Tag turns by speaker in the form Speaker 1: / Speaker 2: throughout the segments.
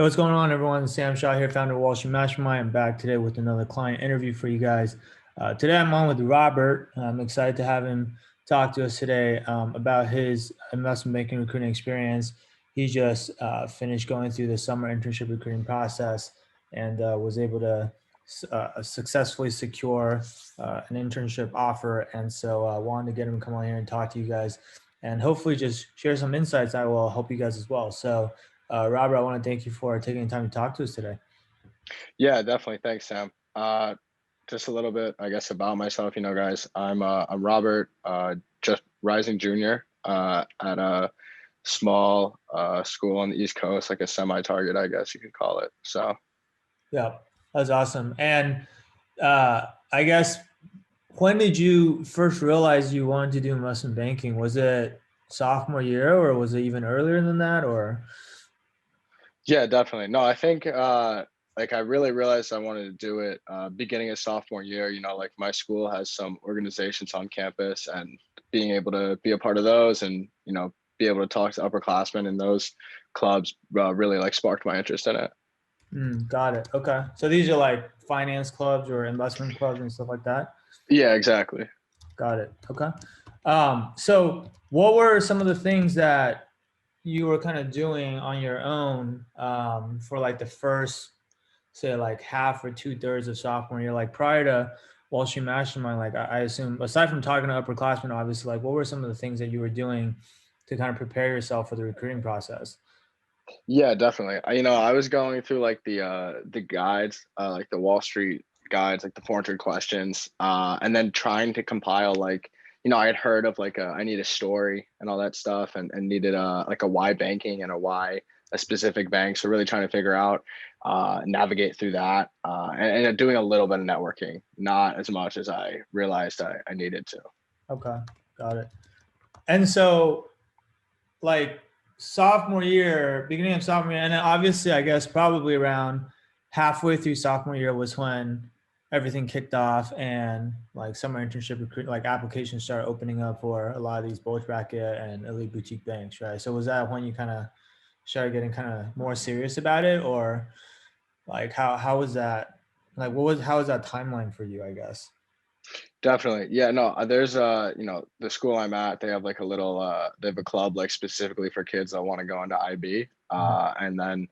Speaker 1: What's going on, everyone? Sam Shaw here, founder of Wall Street Mastermind. I'm back today with another client interview for you guys. Today, I'm on with Robert. I'm excited to have him talk to us today about his investment banking recruiting experience. He just finished going through the summer internship recruiting process and was able to successfully secure an internship offer. And so I wanted to get him to come on here and talk to you guys and hopefully just share some insights that will help you guys as well. So, Robert, I want to thank you for taking the time to talk to us today.
Speaker 2: Yeah, definitely. Thanks, Sam. Just a little bit, I guess, about myself. Guys, I'm Robert, just rising junior at a small school on the East Coast, like a semi-target, I guess you could call it. So,
Speaker 1: Yeah, that's awesome. And I guess when did you first realize you wanted to do investment banking? Was it sophomore year or was it even earlier than that? Or
Speaker 2: yeah, definitely. No, I think like I really realized I wanted to do it beginning of sophomore year. Like my school has some organizations on campus, and being able to be a part of those, and be able to talk to upperclassmen in those clubs really like sparked my interest in it.
Speaker 1: got it. Okay. So these are like finance clubs or investment clubs and stuff like that.
Speaker 2: Yeah, exactly.
Speaker 1: Got it. Okay. So what were some of the things that you were kind of doing on your own for like the first, say, like half or two-thirds of sophomore year, like prior to Wall Street Mastermind? Like I assume, aside from talking to upperclassmen, obviously, like what were some of the things that you were doing to kind of prepare yourself for the recruiting process?
Speaker 2: Yeah, definitely. I was going through like the guides, like the Wall Street guides, like the 400 questions, and then trying to compile like, I had heard of like I need a story and all that stuff, and needed like a why banking and a why a specific bank. So really trying to figure out, navigate through that, and doing a little bit of networking, not as much as I realized I needed to.
Speaker 1: Okay, got it. And so, like sophomore year, beginning of sophomore year, and then obviously, I guess probably around halfway through sophomore year was when everything kicked off and like summer internship recruit, like applications started opening up for a lot of these bulge bracket and elite boutique banks, right? So was that when you kind of started getting kind of more serious about it, or like how was that? Like what was how was that timeline for you? I guess.
Speaker 2: Definitely. Yeah, no, there's the school I'm at, they have like a little they have a club like specifically for kids that want to go into IB.
Speaker 1: Mhm.
Speaker 2: And then,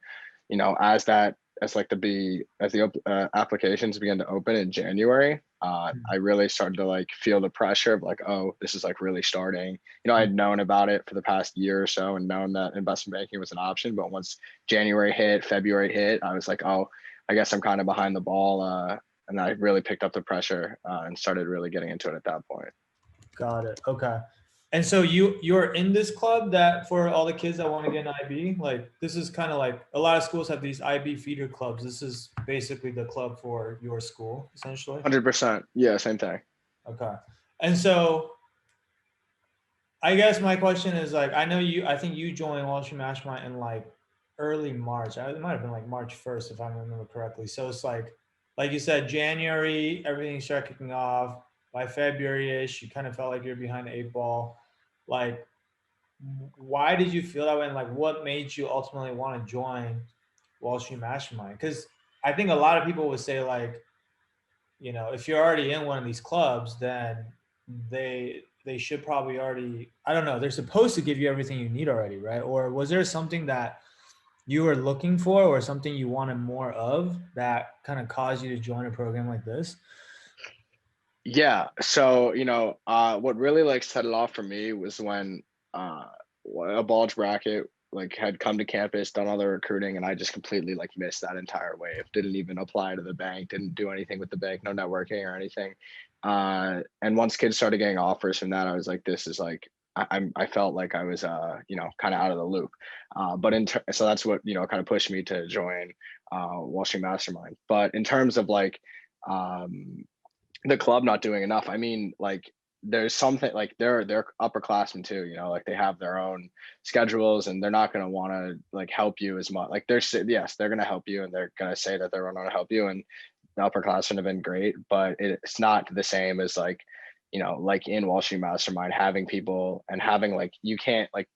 Speaker 2: as that as like the be as the applications began to open in January, I really started to like feel the pressure of like, oh, this is like really starting. I had known about it for the past year or so and known that investment banking was an option, but once January hit, February hit, I was like, oh, I guess I'm kind of behind the ball. And I really picked up the pressure and started really getting into it at that point.
Speaker 1: Got it. Okay. And so you're in this club that for all the kids that want to get an IB, like this is kind of like a lot of schools have these IB feeder clubs. This is basically the club for your school, essentially.
Speaker 2: 100%. Yeah, same thing.
Speaker 1: Okay. And so I guess my question is like I know I think you joined Wall Street Mastermind in like early March. It might have been like March 1st if I remember correctly. So it's like you said, January, everything started kicking off. By February-ish, you kind of felt like you're behind the eight ball. Like why did you feel that way, and like what made you ultimately want to join Wall Street Mastermind? Because I think a lot of people would say like, if you're already in one of these clubs, then they should probably already, I don't know, they're supposed to give you everything you need already, right? Or was there something that you were looking for or something you wanted more of that kind of caused you to join a program like this?
Speaker 2: Yeah. So, what really like set it off for me was when uh, a Bulge bracket like had come to campus, done all the recruiting, and I just completely like missed that entire wave. Didn't even apply to the bank, didn't do anything with the bank, no networking or anything. And once kids started getting offers from that, I was like, this is like, I felt like I was, kind of out of the loop. So that's what, kind of pushed me to join Wall Street Mastermind. But in terms of like, um, the club not doing enough. I mean, like there's something like they're upperclassmen too, like they have their own schedules and they're not going to want to like help you as much. Like yes, they're going to help you and they're going to say that they're going to help you, and the upperclassmen have been great, but it's not the same as like, like in Wall Street Mastermind, having people and having like you can't like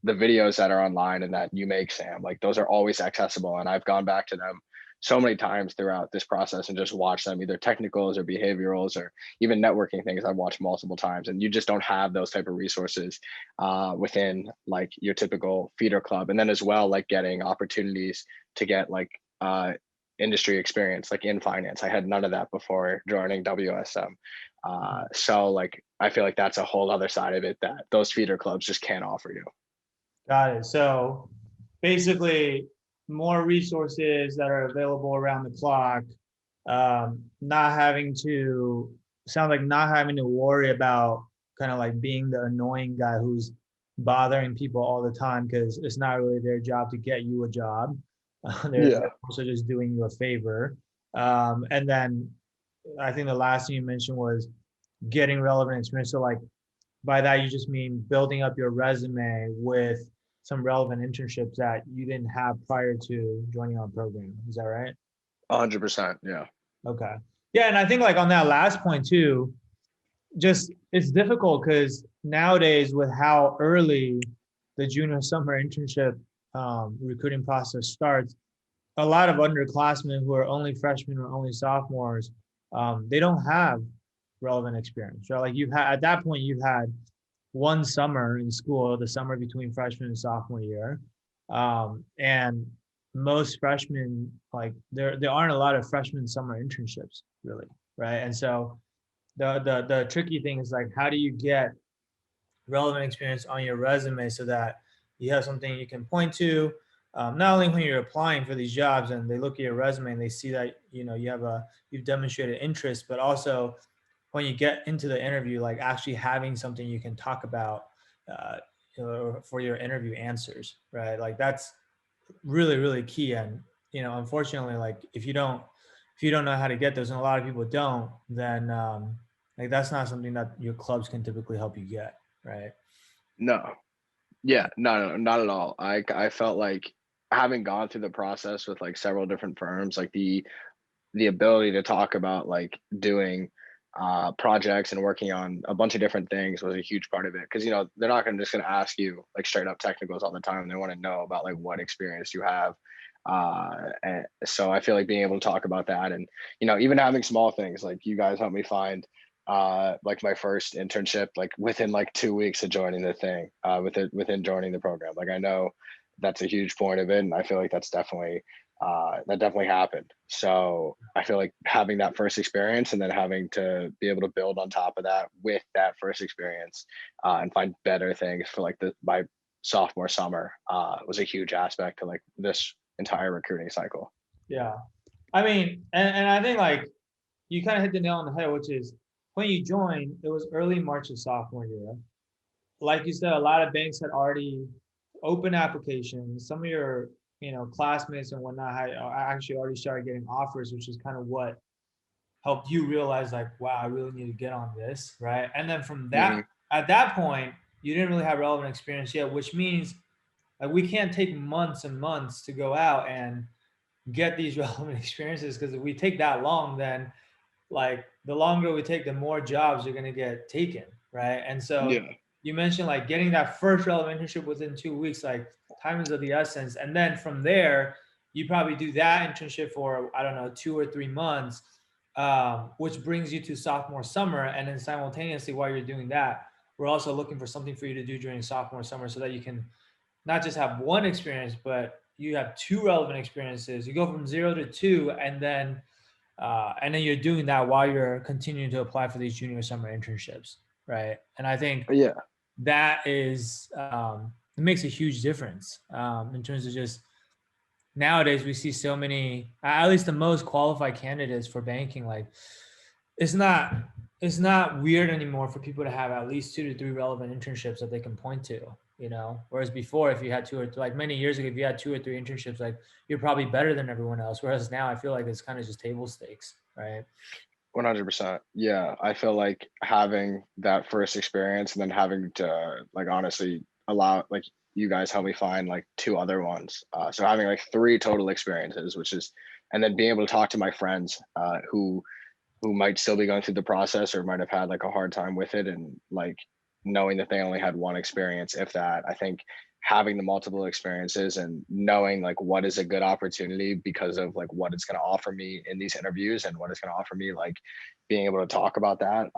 Speaker 2: the videos that are online and that you make, Sam, like those are always accessible. And I've gone back to them so many times throughout this process and just watch them, either technicals or behaviorals or even networking things I've watched multiple times. And you just don't have those type of resources within like your typical feeder club. And then as well, like getting opportunities to get like industry experience, like in finance. I had none of that before joining WSM. So like I feel like that's a whole other side of it that those feeder clubs just can't offer you.
Speaker 1: Got it. So basically, more resources that are available around the clock. Not having to sound like not having to worry about kind of like being the annoying guy who's bothering people all the time because it's not really their job to get you a job. They're
Speaker 2: Yeah.
Speaker 1: also just doing you a favor. And then I think the last thing you mentioned was getting relevant experience. So like by that you just mean building up your resume with some relevant internships that you didn't have prior to joining our program. Is that right?
Speaker 2: 100%. Yeah.
Speaker 1: Okay. Yeah, and I think like on that last point too, just it's difficult because nowadays with how early the junior summer internship recruiting process starts, a lot of underclassmen who are only freshmen or only sophomores, they don't have relevant experience. Right? Like you've had at that point, you've had one summer in school, the summer between freshman and sophomore year, and most freshmen like there aren't a lot of freshman summer internships really, right? And so the tricky thing is like how do you get relevant experience on your resume so that you have something you can point to, not only when you're applying for these jobs and they look at your resume and they see that you've demonstrated interest, but also when you get into the interview, like actually having something you can talk about uh, for your interview answers, right? Like that's really really key. And unfortunately, like if you don't know how to get those, and a lot of people don't, then like that's not something that your clubs can typically help you get, right?
Speaker 2: No. Yeah. No, not at all. I felt like having gone through the process with like several different firms, like the ability to talk about like doing projects and working on a bunch of different things was a huge part of it, because they're not just going to ask you like straight up technicals all the time. They want to know about like what experience you have, and so I feel like being able to talk about that, and even having small things like you guys helped me find like my first internship like within like 2 weeks of joining the thing, within joining the program. Like I know that's a huge point of it, and I feel like that definitely happened. So I feel like having that first experience and then having to be able to build on top of that with that first experience, and find better things for like my sophomore summer, was a huge aspect to like this entire recruiting cycle.
Speaker 1: Yeah. I mean, and I think like you kind of hit the nail on the head, which is when you joined, it was early March of sophomore year. Like you said, a lot of banks had already opened applications. Some of your, classmates and whatnot had actually already started getting offers, which is kind of what helped you realize like, wow, I really need to get on this, right? And then from that,
Speaker 2: Hmm.
Speaker 1: at that point, you didn't really have relevant experience yet, which means like we can't take months and months to go out and get these relevant experiences, because if we take that long, then like the longer we take, the more jobs are going to get taken, right? And so
Speaker 2: Yeah.
Speaker 1: you mentioned like getting that first relevant internship within 2 weeks, like time is of the essence. And then from there, you probably do that internship for, I don't know, 2 or 3 months, which brings you to sophomore summer. And then simultaneously, while you're doing that, we're also looking for something for you to do during sophomore summer so that you can not just have one experience, but you have two relevant experiences. You go from 0 to 2, and then you're doing that while you're continuing to apply for these junior summer internships, right? And I think
Speaker 2: Yeah.
Speaker 1: that is it makes a huge difference in terms of just nowadays we see so many, at least the most qualified candidates for banking. Like it's not it's not weird anymore for people to have at least 2 to 3 relevant internships that they can point to. Whereas before, if you had like many years ago, if you had 2 or 3 internships, like you're probably better than everyone else. Whereas now I feel like it's kind of just table stakes, right?
Speaker 2: 100%. Yeah, I feel like having that first experience and then having to like honestly allow like you guys help me find like two other ones. So having like three total experiences, which is, and then being able to talk to my friends, who might still be going through the process or might have had like a hard time with it, and like knowing that they only had one experience, if that. I think having the multiple experiences and knowing like what is a good opportunity because of like what it's going to offer me in these interviews and what it's going to offer me, like being able to talk about that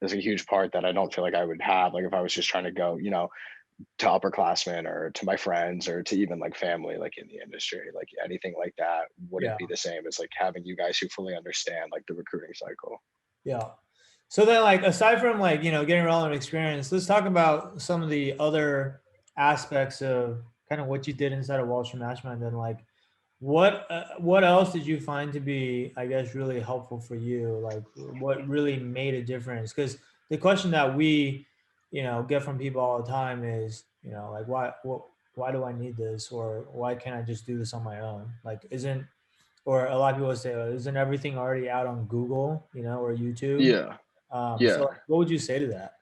Speaker 2: is a huge part that I don't feel like I would have like if I was just trying to go, to upperclassmen or to my friends or to even like family like in the industry, like anything like that wouldn't
Speaker 1: Yeah.
Speaker 2: be the same as like having you guys who fully understand like the recruiting cycle.
Speaker 1: Yeah. So then, like, aside from like, getting relevant experience, let's talk about some of the other aspects of kind of what you did inside of Wall Street Mastermind. Then, like, what else did you find to be, I guess, really helpful for you? Like, what really made a difference? Because the question that we, get from people all the time is, like, why do I need this, or why can't I just do this on my own? Like, isn't or a lot of people say, oh, isn't everything already out on Google, or YouTube?
Speaker 2: Yeah.
Speaker 1: So
Speaker 2: Yeah.
Speaker 1: like, what would you say to that?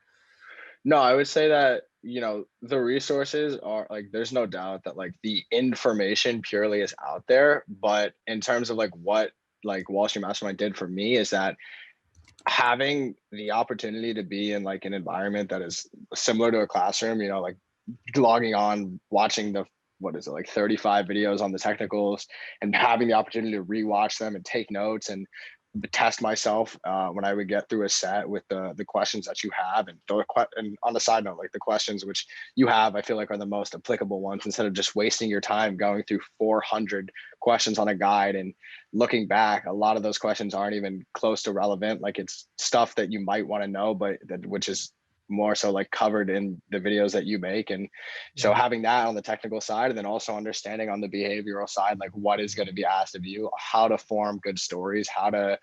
Speaker 2: No, I would say that, the resources are like, there's no doubt that like the information purely is out there. But in terms of like what like Wall Street Mastermind did for me is that having the opportunity to be in like an environment that is similar to a classroom, like logging on, watching the what is it like 35 videos on the technicals and having the opportunity to rewatch them and take notes and test myself when I would get through a set with the questions that you have and on the side note like the questions which you have I feel like are the most applicable ones instead of just wasting your time going through 400 questions on a guide and looking back a lot of those questions aren't even close to relevant, like it's stuff that you might want to know but that which is more so like covered in the videos that you make. And so
Speaker 1: Yeah,
Speaker 2: having that on the technical side and then also understanding on the behavioral side like what is going to be asked of you, how to form good stories, how to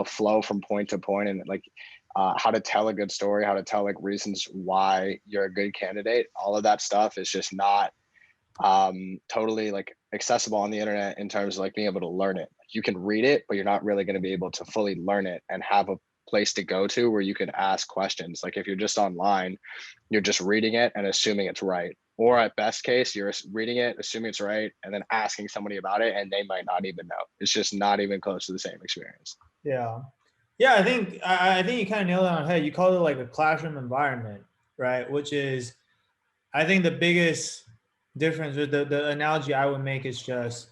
Speaker 2: flow from point to point, and like how to tell a good story, how to tell like reasons why you're a good candidate. All of that stuff is just not totally like accessible on the internet in terms of like being able to learn it. You can read it but you're not really going to be able to fully learn it and have a place to go to where you can ask questions. Like if you're just online, you're just reading it and assuming it's right, or at best case you're reading it assuming it's right and then asking somebody about it and they might not even know. It's just not even close to the same experience.
Speaker 1: yeah, yeah. I think you kind of nailed it on the head. You called it like a classroom environment, right? Which is, I think, the biggest difference. With the analogy I would make is just,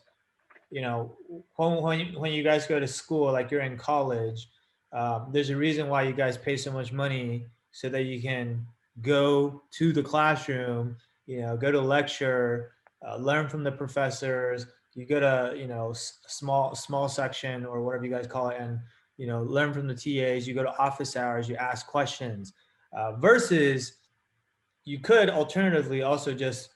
Speaker 1: when you guys go to school, like you're in college, there's a reason why you guys pay so much money so that you can go to the classroom, go to lecture, learn from the professors. You go to, small section or whatever you guys call it, and learn from the TAs. You go to office hours, you ask questions, versus you could alternatively also just,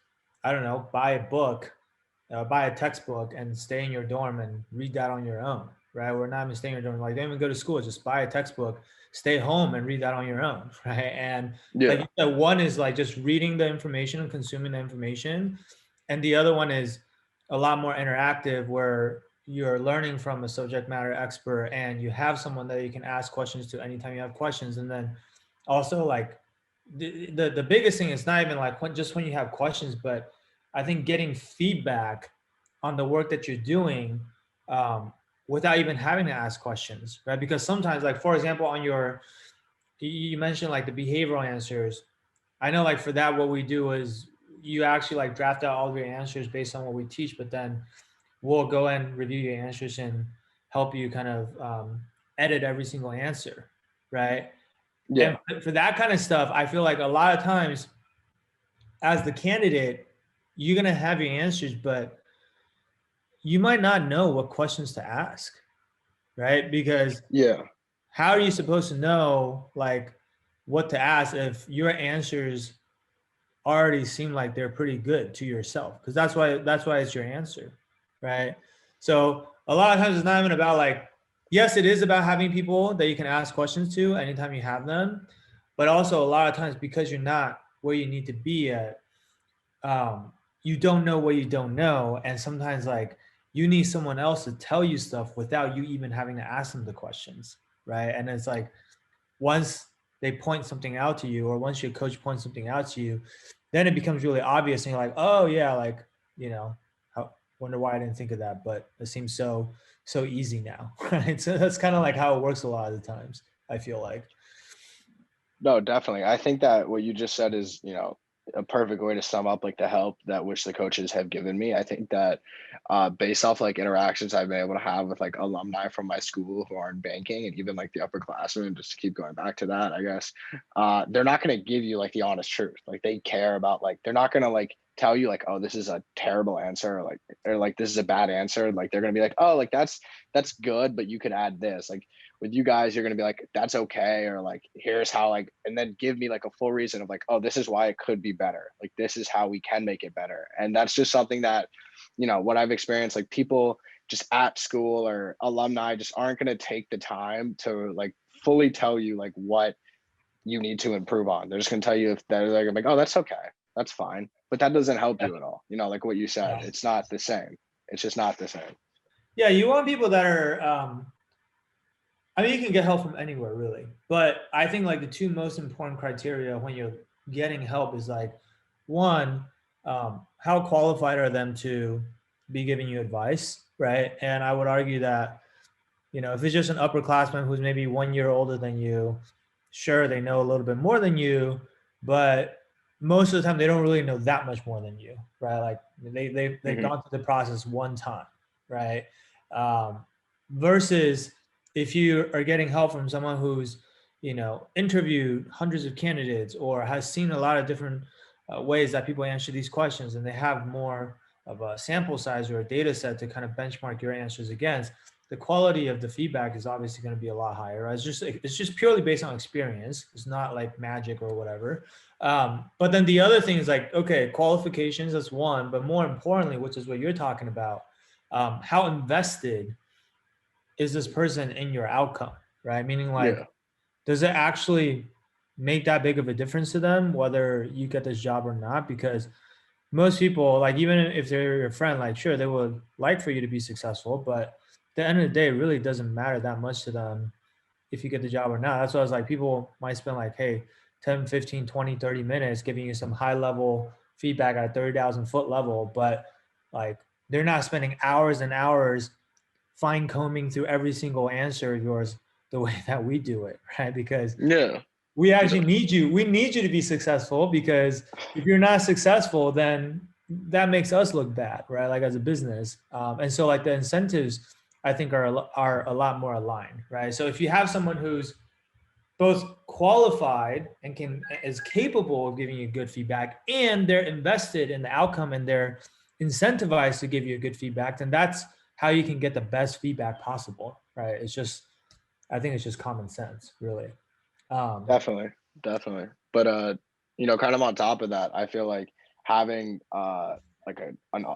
Speaker 1: I don't know, buy a textbook and stay in your dorm and read that on your own, right? We're not even staying in your dorm, like don't even go to school, just buy a textbook, stay home and read that on your own, right? And like
Speaker 2: Yeah.
Speaker 1: you said, one is like just reading the information and consuming the information, and the other one is a lot more interactive where you're learning from a subject matter expert and you have someone that you can ask questions to anytime you have questions. And then also like the biggest thing is not even like just when you have questions, but I think getting feedback on the work that you're doing, without even having to ask questions, right? Because sometimes, like for example, on you mentioned like the behavioral answers. I know, like for that, what we do is you actually like draft out all of your answers based on what we teach, but then we'll go and review your answers and help you kind of edit every single answer, right? And
Speaker 2: Yeah.
Speaker 1: for that kind of stuff, I feel like a lot of times as the candidate, you're gonna have your answers, but you might not know what questions to ask, right? Because
Speaker 2: Yeah.
Speaker 1: how are you supposed to know like what to ask if your answers already seem like they're pretty good to yourself? Because that's why it's your answer, right? So a lot of times it's not even about like, yes, it is about having people that you can ask questions to anytime you have them, but also a lot of times because you're not where you need to be at, you don't know what you don't know, and sometimes like you need someone else to tell you stuff without you even having to ask them the questions, right? And it's like once they point something out to you, or once your coach points something out to you, then it becomes really obvious, and you're like, oh yeah, like how, wonder why I didn't think of that, but it seems so easy now, right? So that's kind of like how it works a lot of the times, I feel like.
Speaker 2: No, definitely. I think that what you just said is, a perfect way to sum up like the help that which the coaches have given me. I think that based off like interactions I've been able to have with like alumni from my school who are in banking and even like the upperclassmen, just to keep going back to that, I guess, they're not going to give you like the honest truth. Like they care about like they're not going to like tell you like, oh, this is a terrible answer, or like this is a bad answer. Like they're going to be like, oh, like that's good, but you could add this. Like with you guys, you're going to be like, that's okay, or like here's how, like, and then give me like a full reason of like, oh, this is why it could be better, like this is how we can make it better. And that's just something that, what I've experienced, like people just at school or alumni just aren't going to take the time to like fully tell you like what you need to improve on. They're just going to tell you if they're like, oh, that's okay, that's fine, but that doesn't help you at all. Like what you said,
Speaker 1: Yeah.
Speaker 2: it's not the same. It's just not the same.
Speaker 1: Yeah, you want people that are I mean, you can get help from anywhere, really. But I think like the two most important criteria when you're getting help is like, one, how qualified are them to be giving you advice, right? And I would argue that, if it's just an upperclassman who's maybe 1 year older than you, sure, they know a little bit more than you, but most of the time they don't really know that much more than you, right? Like they've
Speaker 2: Hmm.
Speaker 1: gone through the process one time, right? Um, versus if you are getting help from someone who's interviewed hundreds of candidates or has seen a lot of different ways that people answer these questions, and they have more of a sample size or a data set to kind of benchmark your answers against, the quality of the feedback is obviously going to be a lot higher. It's just purely based on experience. It's not like magic or whatever. But then the other thing is like, okay, qualifications, that's one, but more importantly, which is what you're talking about, how invested is this person in your outcome, right? Meaning like,
Speaker 2: Yeah.
Speaker 1: does it actually make that big of a difference to them whether you get this job or not? Because most people, like, even if they're your friend, like, sure, they would like for you to be successful, but at the end of the day, it really doesn't matter that much to them if you get the job or not. That's why I was like, people might spend like, hey, 10, 15, 20, 30 minutes giving you some high level feedback at a 30,000 foot level, but like they're not spending hours and hours fine combing through every single answer of yours the way that we do it, right? Because
Speaker 2: Yeah.
Speaker 1: we actually
Speaker 2: Yeah.
Speaker 1: need you. We need you to be successful, because if you're not successful, then that makes us look bad, right? Like as a business. And so like the incentives, I think are a lot more aligned, right? So if you have someone who's both qualified and is capable of giving you good feedback, and they're invested in the outcome and they're incentivized to give you good feedback, then that's how you can get the best feedback possible, right? I think it's just common sense, really. Um,
Speaker 2: Definitely, definitely. But kind of on top of that, I feel like having like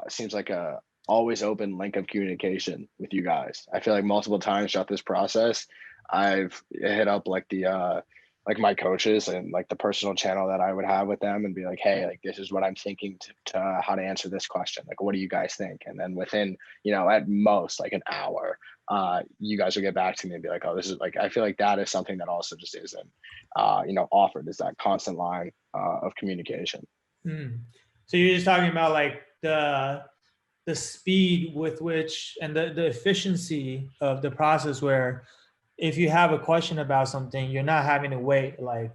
Speaker 2: seems like a always open link of communication with you guys. I feel like multiple times throughout this process, I've hit up like the like my coaches and like the personal channel that I would have with them and be like, hey, like this is what I'm thinking to how to answer this question. Like, what do you guys think? And then within, at most like an hour, you guys will get back to me and be like, oh, this is like, I feel like that is something that also just isn't, offered, is that constant line of communication.
Speaker 1: mm. So you're just talking about like the speed with which and the efficiency of the process, where if you have a question about something, you're not having to wait like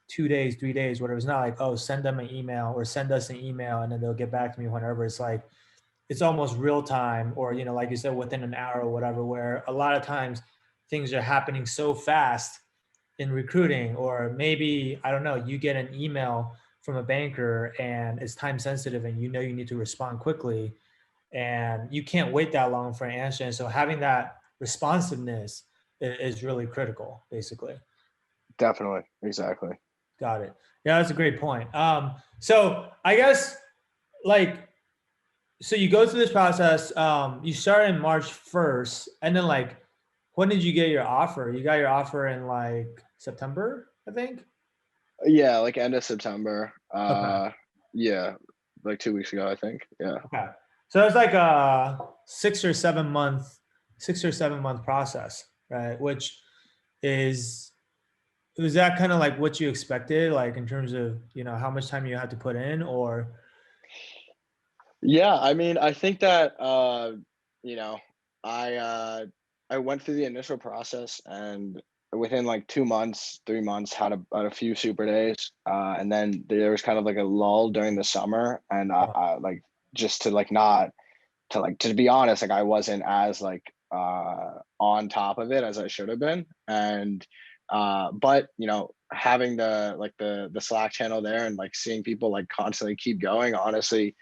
Speaker 1: 2 days, 3 days, whatever. It's not like, oh, send them an email or send us an email and then they'll get back to me whenever. It's like it's almost real time, or like you said, within an hour or whatever, where a lot of times things are happening so fast in recruiting. Or maybe, I don't know, you get an email from a banker and it's time sensitive and you need to respond quickly, and you can't wait that long for an answer. And so having that responsiveness is really critical, basically.
Speaker 2: Definitely. Exactly.
Speaker 1: Got it. Yeah, that's a great point. So I guess, like, so you go through this process. You start in March 1st, and then like, when did you get your offer? You got your offer in like September, I think.
Speaker 2: Yeah, like end of September.
Speaker 1: Okay.
Speaker 2: Yeah, like 2 weeks ago, I think. Yeah.
Speaker 1: Okay. So it's like a 6 or 7 month process, right? Which is was that kind of like what you expected, like in terms of how much time you had to put in, or
Speaker 2: Yeah, I mean, I think that you know, I uh I went through the initial process and within like 2 months, 3 months, had a few super days, and then there was kind of like a lull during the summer, and
Speaker 1: Yeah.
Speaker 2: I like just to like not to like to be honest, like I wasn't as like on top of it as I should have been. And but you know, having the like the Slack channel there and like seeing people like constantly keep going, honestly,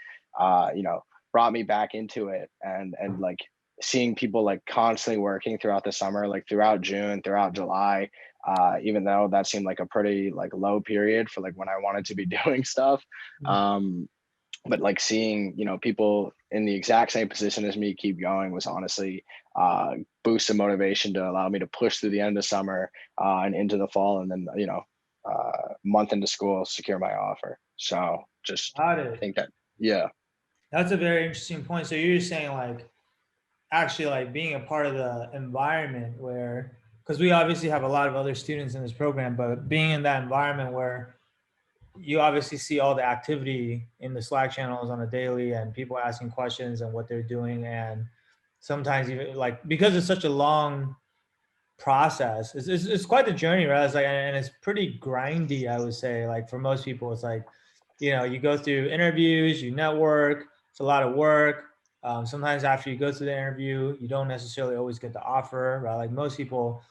Speaker 2: you know, brought me back into it. And like seeing people like constantly working throughout the summer, like throughout June, throughout July, even though that seemed like a pretty like low period for like when I wanted to be doing stuff. Um, but like seeing, you know, people in the exact same position as me keep going was honestly boost of motivation to allow me to push through the end of summer and into the fall, and then you know, month into school, secure my offer. So just
Speaker 1: Got it.
Speaker 2: think that, yeah.
Speaker 1: That's a very interesting point. So you're saying like actually like being a part of the environment where, because we obviously have a lot of other students in this program, but being in that environment where you obviously see all the activity in the Slack channels on a daily and people asking questions and what they're doing. And sometimes even like, because it's such a long process, it's quite the journey, right? It's like, and it's pretty grindy, I would say. Like for most people, it's like, you know, you go through interviews, you network, it's a lot of work. Sometimes after you go through the interview, you don't necessarily always get the offer, right? Like most people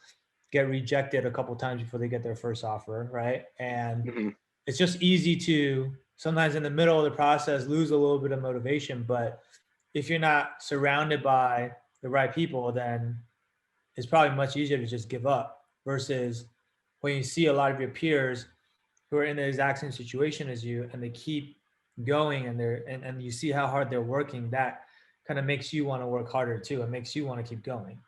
Speaker 1: get rejected a couple times before they get their first offer, right? And
Speaker 2: Mhm.
Speaker 1: it's just easy to sometimes in the middle of the process lose a little bit of motivation. But if you're not surrounded by the right people, then it's probably much easier to just give up versus when you see a lot of your peers who are in the exact same situation as you and they keep going and and you see how hard they're working, that kind of makes you want to work harder too. It makes you want to keep going.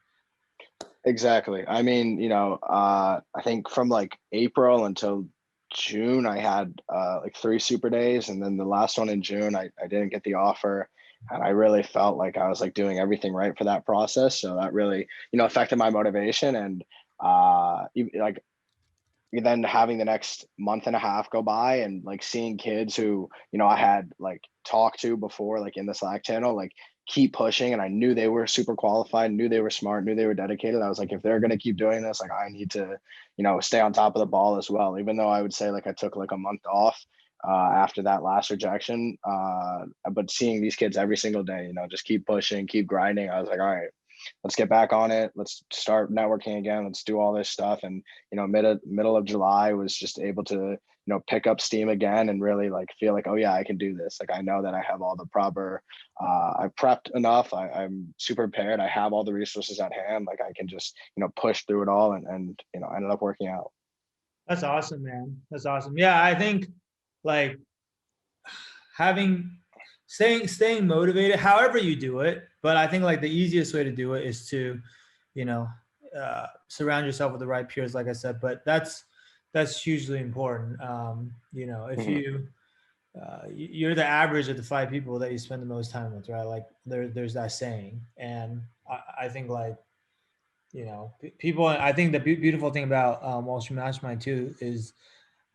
Speaker 2: Exactly. I mean, you know, I think from like April until June, I had like 3 super days, and then the last one in June, I didn't get the offer, and I really felt like I was like doing everything right for that process. So that really, you know, affected my motivation, and like then having the next month and a half go by and like seeing kids who, you know, I had like talked to before, like in the Slack channel, like keep pushing, and I knew they were super qualified, knew they were smart, knew they were dedicated. I was like, if they're going to keep doing this, like I need to, you know, stay on top of the ball as well. Even though I would say like I took like a month off after that last rejection, but seeing these kids every single day, you know, just keep pushing, keep grinding, I was like, all right, let's get back on it. Let's start networking again. Let's do all this stuff. And, you know, middle of July was just able to, you know, pick up steam again and really like feel like, oh yeah, I can do this. Like I know that I have all the proper, I've prepped enough. I'm super prepared. I have all the resources at hand. Like I can just, you know, push through it all, and you know, ended up working out.
Speaker 1: That's awesome, man. That's awesome. Yeah, I think like having staying motivated however you do it, but I think like the easiest way to do it is to, you know, surround yourself with the right peers, like I said. But that's hugely important. You know, if
Speaker 2: Mhm.
Speaker 1: you you're the average of the five people that you spend the most time with, right? Like there's that saying. And I think like, you know, people, I think the beautiful thing about Wall Street Mastermind too is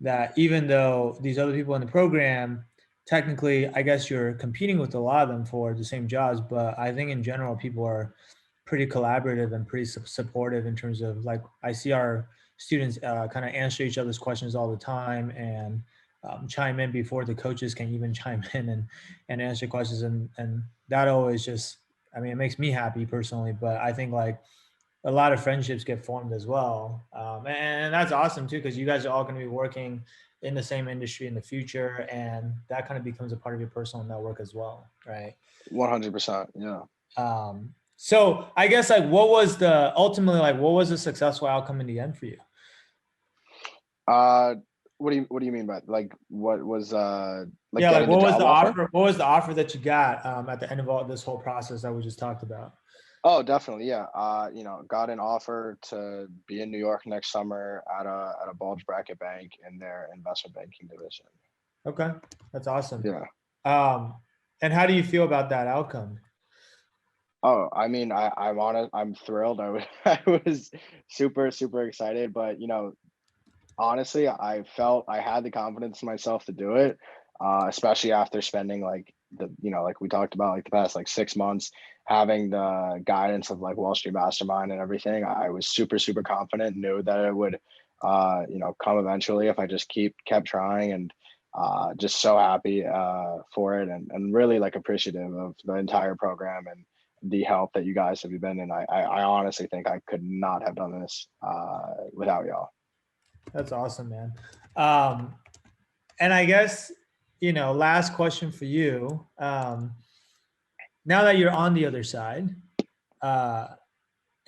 Speaker 1: that even though these other people in the program, technically, I guess you're competing with a lot of them for the same jobs, but I think in general, people are pretty collaborative and pretty supportive in terms of like, I see our students kind of answer each other's questions all the time and chime in before the coaches can even chime in and answer questions. And that always just, I mean, it makes me happy personally, but I think like a lot of friendships get formed as well. And that's awesome too, because you guys are all going to be working in the same industry in the future. And that kind of becomes a part of your personal network as well. Right.
Speaker 2: 100%. Yeah.
Speaker 1: So I guess like what was the ultimately like what was the successful outcome in the end for you?
Speaker 2: Uh, what do you mean by like what was like
Speaker 1: Yeah, like
Speaker 2: getting the
Speaker 1: what was
Speaker 2: job
Speaker 1: the
Speaker 2: offer?
Speaker 1: offer? What was the offer that you got at the end of all this whole process that we just talked about?
Speaker 2: Oh, definitely. Yeah. You know, got an offer to be in New York next summer at a bulge bracket bank in their investment banking division.
Speaker 1: Okay, that's awesome.
Speaker 2: Yeah.
Speaker 1: Um, and how do you feel about that outcome?
Speaker 2: Oh, I mean, I'm on it. I'm thrilled. I was super excited, but you know, honestly, I felt I had the confidence in myself to do it, especially after spending like like we talked about, like the past like 6 months, having the guidance of like Wall Street Mastermind and everything, I was super, super confident, knew that it would, come eventually if I just kept trying, and just so happy for it, and really like appreciative of the entire program and the help that you guys have been in. I honestly think I could not have done this without y'all.
Speaker 1: That's awesome, man. Um, and I guess, last question for you. Now that you're on the other side, uh,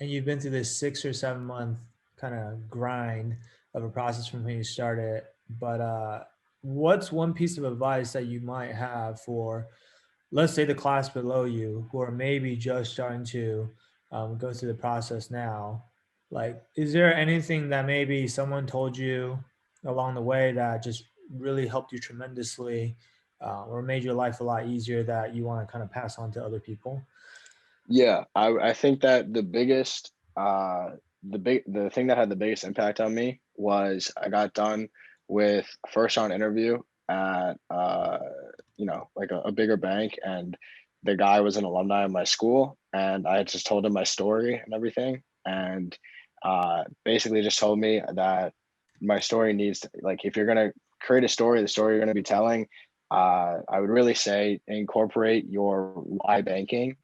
Speaker 1: and you've been through this 6 or 7 month kind of grind of a process from when you started, but what's one piece of advice that you might have for, let's say, the class below you who are maybe just starting to go through the process now? Like, is there anything that maybe someone told you along the way that just really helped you tremendously, or made your life a lot easier, that you want to kind of pass on to other people?
Speaker 2: Yeah, I think that the thing that had the biggest impact on me was I got done with a first round interview at like a bigger bank, and the guy was an alumni of my school, and I had just told him my story and everything, and basically just told me that my story needs to, like, if you're gonna create a story, the story you're gonna be telling, I would really say incorporate your why banking,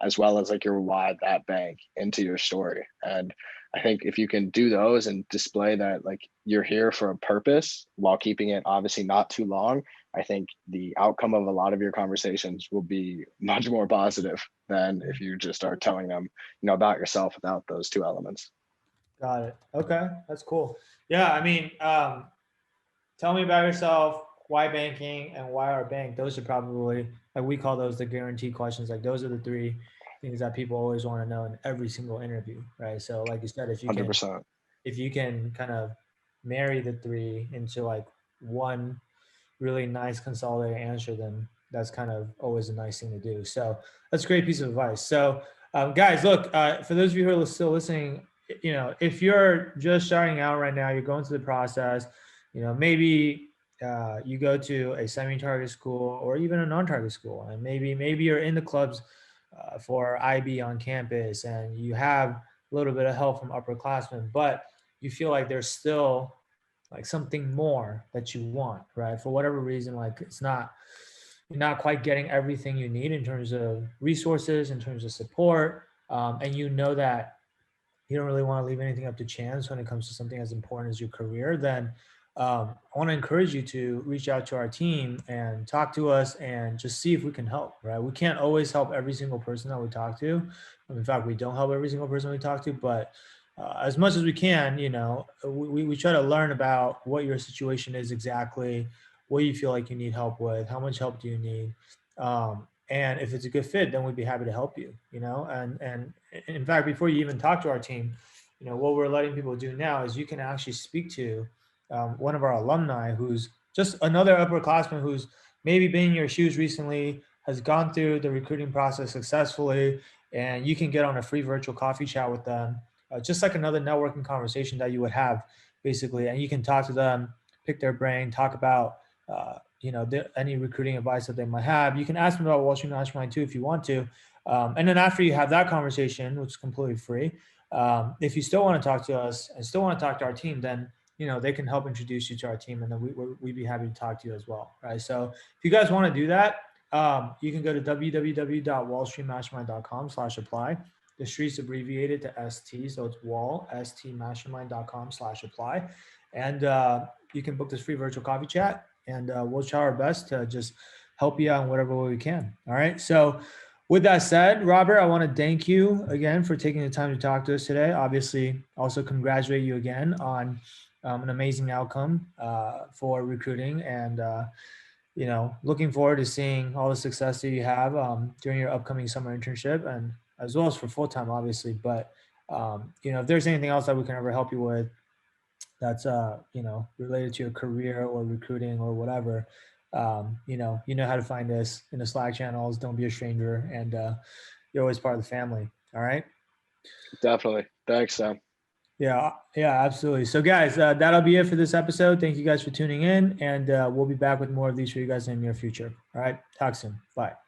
Speaker 2: as well as like your why that bank into your story. And I think if you can do those and display that like you're here for a purpose while keeping it obviously not too long, I think the outcome of a lot of your conversations will be much more positive than if you just start telling them, about yourself without those two elements.
Speaker 1: Got it. Okay, that's cool. Yeah, I mean, tell me about yourself, why banking, and why our bank. Those are probably, like, we call those the guarantee questions. Like, those are the three things that people always want to know in every single interview, right? So, like you said,
Speaker 2: 100%.
Speaker 1: if you can kind of marry the three into like one really nice consolidated answer, then that's kind of always a nice thing to do. So that's a great piece of advice. So, guys, look, for those of you who are still listening, if you're just starting out right now, you're going through the process, maybe you go to a semi-target school or even a non-target school, and maybe you're in the clubs for IB on campus, and you have a little bit of help from upperclassmen, but you feel like there's still like something more that you want, right? For whatever reason, like you're not quite getting everything you need in terms of resources, in terms of support, and that you don't really want to leave anything up to chance when it comes to something as important as your career, then I want to encourage you to reach out to our team and talk to us and just see if we can help, right? We can't always help every single person that we talk to. In fact, we don't help every single person we talk to, but as much as we can, we try to learn about what your situation is exactly, what you feel like you need help with, how much help do you need. And if it's a good fit, then we'd be happy to help you, and in fact, before you even talk to our team, what we're letting people do now is you can actually speak to one of our alumni who's just another upperclassman who's maybe been in your shoes recently, has gone through the recruiting process successfully, and you can get on a free virtual coffee chat with them, just like another networking conversation that you would have, basically. And you can talk to them, pick their brain, talk about any recruiting advice that they might have. You can ask them about Wall Street Mastermind too if you want to. And then after you have that conversation, which is completely free, if you still want to talk to us and still want to talk to our team, then they can help introduce you to our team, and then we'd be happy to talk to you as well, right? So if you guys want to do that, you can go to www.wallstreetmastermind.com/apply. The street's abbreviated to ST, so it's stmastermind.com/apply, and you can book this free virtual coffee chat, and we'll try our best to just help you out in whatever way we can. All right. So with that said, Robert, I want to thank you again for taking the time to talk to us today. Obviously, also congratulate you again on an amazing outcome for recruiting, and looking forward to seeing all the success that you have during your upcoming summer internship, and as well as for full time, obviously. But if there's anything else that we can ever help you with, that's related to your career or recruiting or whatever, you know how to find us in the Slack channels. Don't be a stranger, and you're always part of the family. All right.
Speaker 2: Definitely. Thanks, Sam.
Speaker 1: Yeah, yeah, absolutely. So, guys, that'll be it for this episode. Thank you guys for tuning in, and we'll be back with more of these for you guys in the near future. All right, talk soon. Bye.